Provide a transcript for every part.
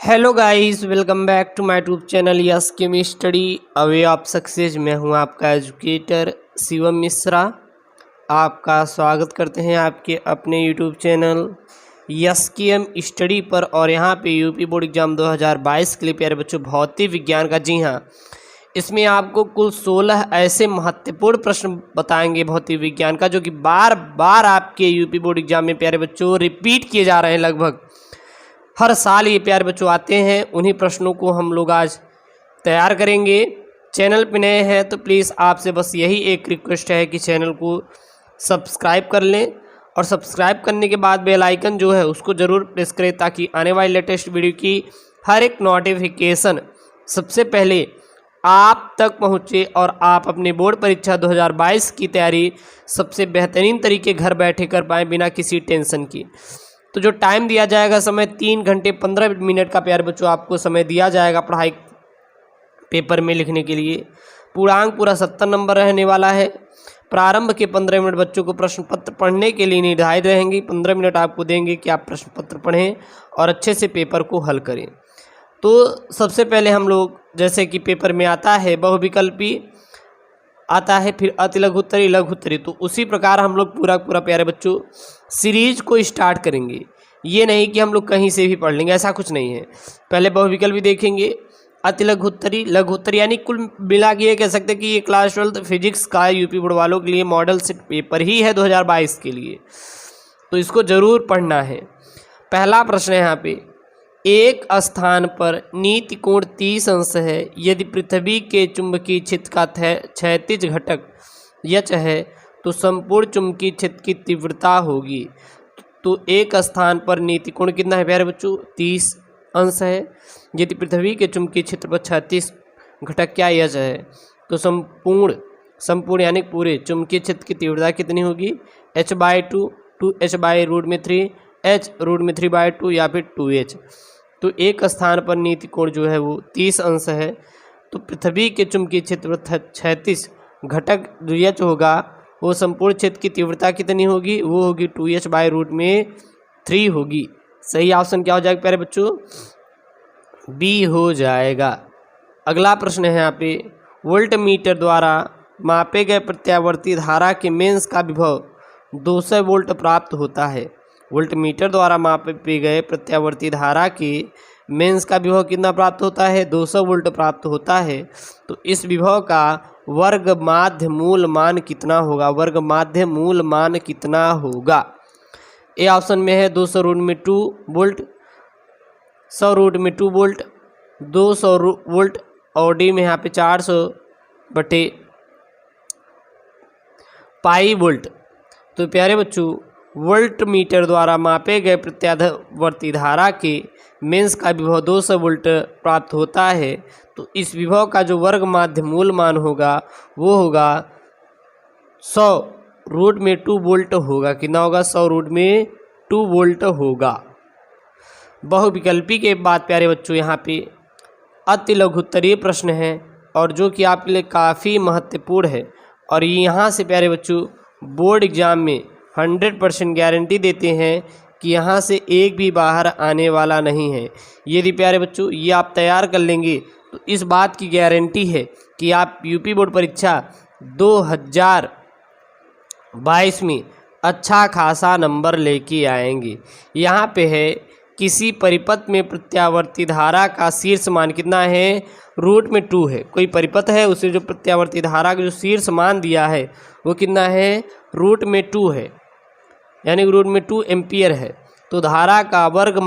Hello guys, welcome back to my YouTube channel yes chemistry away of success. मैं हूं आपका educator Shivam Mishra. आपका स्वागत करते हैं आपके अपने यूट्यूब चैनल यस केम स्टडी पर। और यहां पे यूपी बोर्ड एग्जाम 2022 के लिए प्यारे बच्चों भौतिक विज्ञान का, जी हां, इसमें आपको कुल 16 ऐसे महत्वपूर्ण प्रश्न बताएंगे भौतिक विज्ञान का, जो कि बार बार आपके यूपी बोर्ड एग्जाम में प्यारे बच्चों रिपीट किए जा रहे हैं। लगभग हर साल ये प्यारे बच्चों आते हैं। उन्हीं प्रश्नों को हम लोग आज तैयार करेंगे। चैनल पे नए हैं तो प्लीज़ आपसे बस यही एक रिक्वेस्ट है कि चैनल को सब्सक्राइब कर लें, और सब्सक्राइब करने के बाद बेल आइकन जो है उसको ज़रूर प्रेस करें, ताकि आने वाली लेटेस्ट वीडियो की हर एक नोटिफिकेशन सबसे पहले आप तक पहुँचे और आप अपने बोर्ड परीक्षा 2022 की तैयारी सबसे बेहतरीन तरीके घर बैठे कर पाएँ, बिना किसी टेंशन की। तो जो टाइम दिया जाएगा समय 3 घंटे 15 मिनट का प्यारे बच्चों आपको समय दिया जाएगा पढ़ाई पेपर में लिखने के लिए। पूर्णांक पूरा 70 नंबर रहने वाला है। प्रारंभ के 15 मिनट बच्चों को प्रश्न पत्र पढ़ने के लिए निर्धारित रहेंगे। 15 मिनट आपको देंगे कि आप प्रश्न पत्र पढ़ें और अच्छे से पेपर को हल करें। तो सबसे पहले हम लोग, जैसे कि पेपर में आता है बहुविकल्पी, आता है फिर अति लघुत्तरी, लघुत्तरी, तो उसी प्रकार हम लोग पूरा प्यारे बच्चों सीरीज को स्टार्ट करेंगे। ये नहीं कि हम लोग कहीं से भी पढ़ लेंगे, ऐसा कुछ नहीं है। पहले बहुविकल्प भी देखेंगे, अति लघुत्तरी, लघुत्तरी, यानी कुल मिला के ये कह सकते हैं कि ये क्लास 12 फिजिक्स का यूपी बोर्ड वालों के लिए मॉडल सेट पेपर ही है 2022 के लिए, तो इसको जरूर पढ़ना है। पहला प्रश्न है यहाँ पे, एक स्थान पर नीति कोण 30 अंश है यदि पृथ्वी के चुंबकीय क्षेत्र का क्षैतिज घटक यच है तो संपूर्ण चुंबकीय क्षेत्र की तीव्रता होगी। तो एक स्थान पर नीति कोण कितना है प्यारे बच्चों? 30 अंश है। यदि पृथ्वी के चुंबकीय क्षेत्र पर 36 घटक क्या यच है तो संपूर्ण यानी पूरे चुंबकीय क्षेत्र की तीव्रता कितनी होगी? h/2, 2h/√3, h√3/2 या फिर 2h। तो एक स्थान पर नीति कोण जो है वो 30 अंश है। तो पृथ्वी के चुंबकीय क्षेत्र पर 36 घटक जो h होगा, वो संपूर्ण क्षेत्र की तीव्रता कितनी होगी? वो होगी 2h/√3 होगी। सही ऑप्शन क्या हो जाएगा प्यारे बच्चों? बी हो जाएगा। अगला प्रश्न है यहाँ पे, वोल्ट मीटर द्वारा मापे गए प्रत्यावर्ती धारा के मेंस का विभव 200 वोल्ट प्राप्त होता है। वोल्ट मीटर द्वारा मापे गए प्रत्यावर्ती धारा के मेंस का विभव कितना प्राप्त होता है? 200 वोल्ट प्राप्त होता है। तो इस विभव का वर्ग माध्य मूल मान कितना होगा? वर्ग माध्य मूल मान कितना होगा? ए ऑप्शन में है 200√2 वोल्ट, 100√2 वोल्ट, 200 वोल्ट, और डी में यहाँ पे 400/पाई वोल्ट। तो प्यारे बच्चों, वोल्ट मीटर द्वारा मापे गए प्रत्यावर्ती धारा के मेंस का विभव 200 वोल्ट प्राप्त होता है। तो इस विभव का जो वर्ग माध्य मूल मान होगा वो होगा 100√2 वोल्ट होगा। कितना होगा? 100√2 वोल्ट होगा। बहुविकल्पी के बाद प्यारे बच्चों यहाँ पे अति लघुत्तरीय प्रश्न है, और जो कि आपके लिए काफ़ी महत्वपूर्ण है। और यहाँ से प्यारे बच्चों बोर्ड एग्जाम में 100% गारंटी देते हैं कि यहाँ से एक भी बाहर आने वाला नहीं है। यदि प्यारे बच्चों ये आप तैयार कर लेंगे तो इस बात की गारंटी है कि आप यूपी बोर्ड परीक्षा 2022 में अच्छा खासा नंबर लेके आएंगे। यहाँ पे है, किसी परिपथ में प्रत्यावर्ती धारा का शीर्ष मान कितना है? √2 है। कोई परिपथ है, उसे जो प्रत्यावर्ती धारा का जो शीर्ष मान दिया है वो कितना है? √2 है, यानी √2 एम्पियर है। तो धारा का वर्ग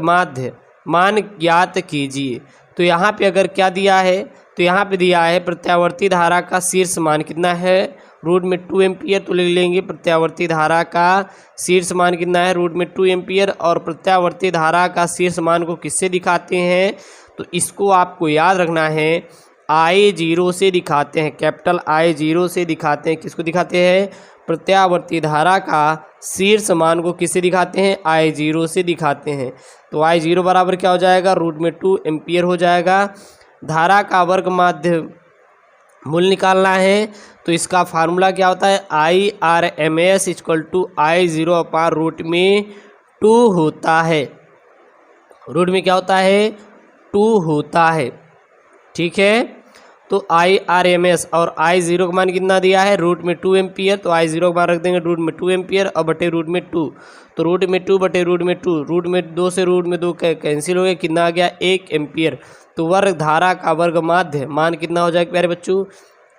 माध्य मान ज्ञात कीजिए। तो यहाँ पे अगर क्या दिया है, तो यहाँ पे दिया है प्रत्यावर्ती धारा का शीर्ष मान कितना है? √2 एम्पियर। तो लिख लेंगे प्रत्यावर्ती धारा का शीर्ष मान कितना है? √2 एम्पियर। और प्रत्यावर्ती धारा का शीर्ष मान को किससे दिखाते हैं? तो इसको आपको याद रखना है, I0 से दिखाते हैं, कैपिटल I0 से दिखाते हैं। किसको दिखाते हैं? प्रत्यावर्ती धारा का शीर्ष मान को किससे दिखाते हैं? I0 से दिखाते हैं। तो I0 बराबर क्या हो जाएगा? √2 एम्पियर हो जाएगा। धारा का वर्ग माध्य मूल निकालना है, तो इसका फार्मूला क्या होता है? I/RMS = I0/√2 होता है। रूट में क्या होता है 2 होता है। ठीक है, तो IRMS और I0 का मान कितना दिया है रूट में 2 एम्पियर, तो I0 का मान रख देंगे रूट में 2 एम्पियर और बटे रूट में 2, तो रूट में 2 बटे रूट में 2, रूट में 2 से रूट में 2 कैंसिल हो गया, कितना आ गया 1 एम्पियर। तो वर्ग धारा का वर्ग माध्य मान कितना हो जाएगा प्यारे बच्चों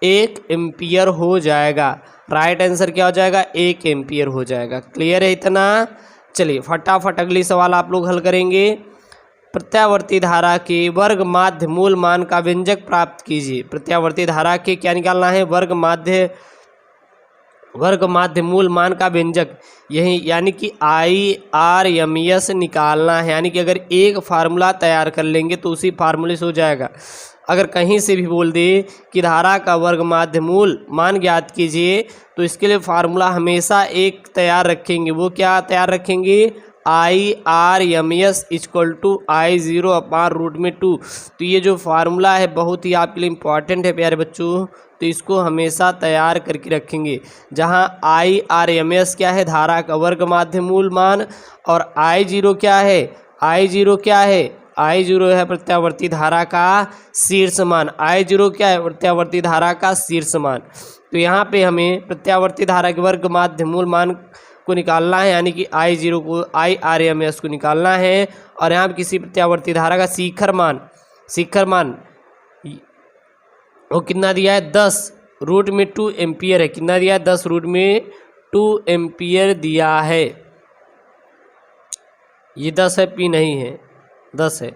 1 एम्पियर हो जाएगा। राइट आंसर क्या हो जाएगा 1 एम्पियर हो जाएगा। क्लियर है इतना। चलिए फटाफट अगली सवाल आप लोग हल करेंगे। प्रत्यावर्ती धारा के वर्ग माध्य मूल मान का व्यंजक प्राप्त कीजिए। प्रत्यावर्ती धारा के क्या निकालना है वर्ग माध्य मूल मान का व्यंजक, यही यानी कि IRMS निकालना है। यानी कि अगर एक फार्मूला तैयार कर लेंगे तो उसी फार्मूले से हो जाएगा। अगर कहीं से भी बोल दे कि धारा का वर्ग माध्य मूल मान ज्ञात कीजिए तो इसके लिए फार्मूला हमेशा एक तैयार रखेंगे। वो क्या तैयार रखेंगे IRMS equal to I0 upon root में 2। तो ये जो फार्मूला है बहुत ही आपके लिए इम्पॉर्टेंट है प्यारे बच्चों, तो इसको हमेशा तैयार करके रखेंगे। जहाँ IRMS क्या है धारा का वर्ग माध्य मूल मान, और I0 क्या है I0 है प्रत्यावर्ती धारा का शीर्ष मान। I0 क्या है प्रत्यावर्ती धारा का शीर्ष मान। तो यहाँ पे हमें प्रत्यावर्ती धारा के वर्ग माध्य मूल मान को निकालना है, यानी कि I0 को IRMS को निकालना है। और यहाँ पे किसी प्रत्यावर्ती धारा का शिखर मान वो कितना दिया है 10 रूट में 2 एम्पियर है। कितना दिया है 10 रूट में 2 एम्पियर दिया है। ये 10 है P नहीं है 10 है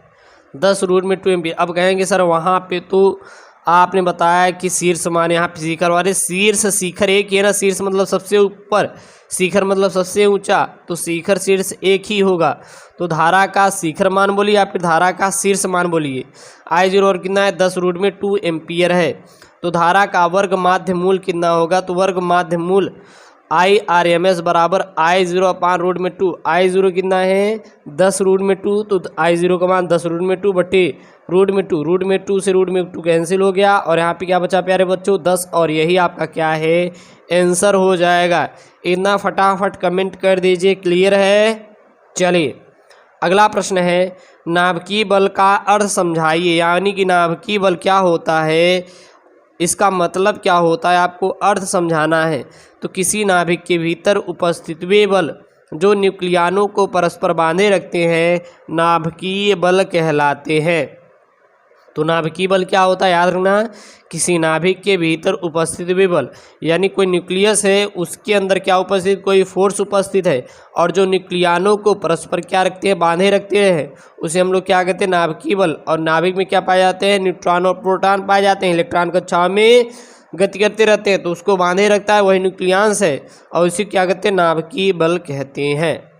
10 रूट में 2 एम्पियर। अब कहेंगे सर वहाँ पे तो आपने बताया कि शीर्ष मान यहाँ पे शिखर वाले शिखर एक ही है ना। शीर्ष मतलब सबसे ऊपर, शिखर मतलब सबसे ऊंचा, तो शिखर शीर्ष एक ही होगा। तो धारा का शिखर मान बोलिए या फिर धारा का शीर्ष मान बोलिए। I0 और कितना है 10 रूट में 2 एम्पियर है। तो धारा का वर्ग माध्य मूल कितना होगा, तो वर्ग माध्य मूल IRMS बराबर I0 अपान रूट में 2। I0 कितना है 10 रूट में 2, तो I0 का मान 10 रूट में 2 बटे रूट में 2, रूट में 2 से रूट में 2 कैंसिल हो गया और यहाँ पे क्या बचा प्यारे बच्चों 10, और यही आपका क्या है आंसर हो जाएगा। इतना फटाफट कमेंट कर दीजिए। क्लियर है। चलिए अगला प्रश्न है नाभिकीय बल का अर्थ समझाइए। यानी कि नाभिकीय बल क्या होता है, इसका मतलब क्या होता है, आपको अर्थ समझाना है। तो किसी नाभिक के भीतर उपस्थित वे बल जो न्यूक्लियनों को परस्पर बांधे रखते हैं नाभिकीय बल कहलाते हैं। तो नाभिकीय बल क्या होता है याद रखना, किसी नाभिक के भीतर उपस्थित वे बल, यानी कोई न्यूक्लियस है उसके अंदर क्या उपस्थित कोई फोर्स उपस्थित है और जो न्यूक्लियनों को परस्पर क्या रखते हैं बांधे रखते हैं, उसे हम लोग क्या कहते हैं नाभिकीय बल। और नाभिक में क्या पाए जाते हैं न्यूट्रॉन और प्रोटॉन पाए जाते हैं, इलेक्ट्रॉन कक्षाओं में गति करते रहते हैं, तो उसको बांधे रखता है वही न्यूक्लियस है और उसे क्या कहते हैं नाभिकीय बल कहते हैं।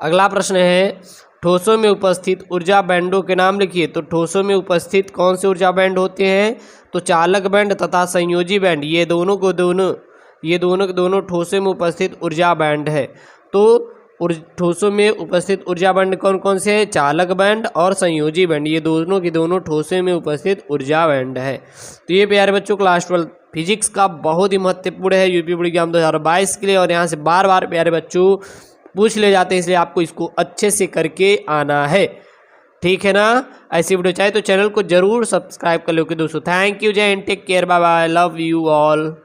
अगला प्रश्न है ठोसों में उपस्थित ऊर्जा बैंडों के नाम लिखिए। तो ठोसों में उपस्थित कौन से ऊर्जा बैंड होते हैं, तो चालक बैंड तथा संयोजी बैंड, ये दोनों के दोनों ठोसों में उपस्थित ऊर्जा बैंड है। तो ठोसों में उपस्थित ऊर्जा बैंड कौन कौन से हैं, चालक बैंड और संयोजी बैंड, ये दोनों के दोनों ठोसों में उपस्थित ऊर्जा बैंड है। तो ये प्यारे बच्चों क्लास 12 फिजिक्स का बहुत ही महत्वपूर्ण है यूपी बोर्ड एग्जाम 2022 के लिए, और यहाँ से बार बार प्यारे बच्चों पूछ ले जाते हैं, इसलिए आपको इसको अच्छे से करके आना है। ठीक है ना। ऐसी वीडियो चाहिए तो चैनल को जरूर सब्सक्राइब कर लो। दोस्तों thank you, Jai Hind, take care, bye bye, love you all.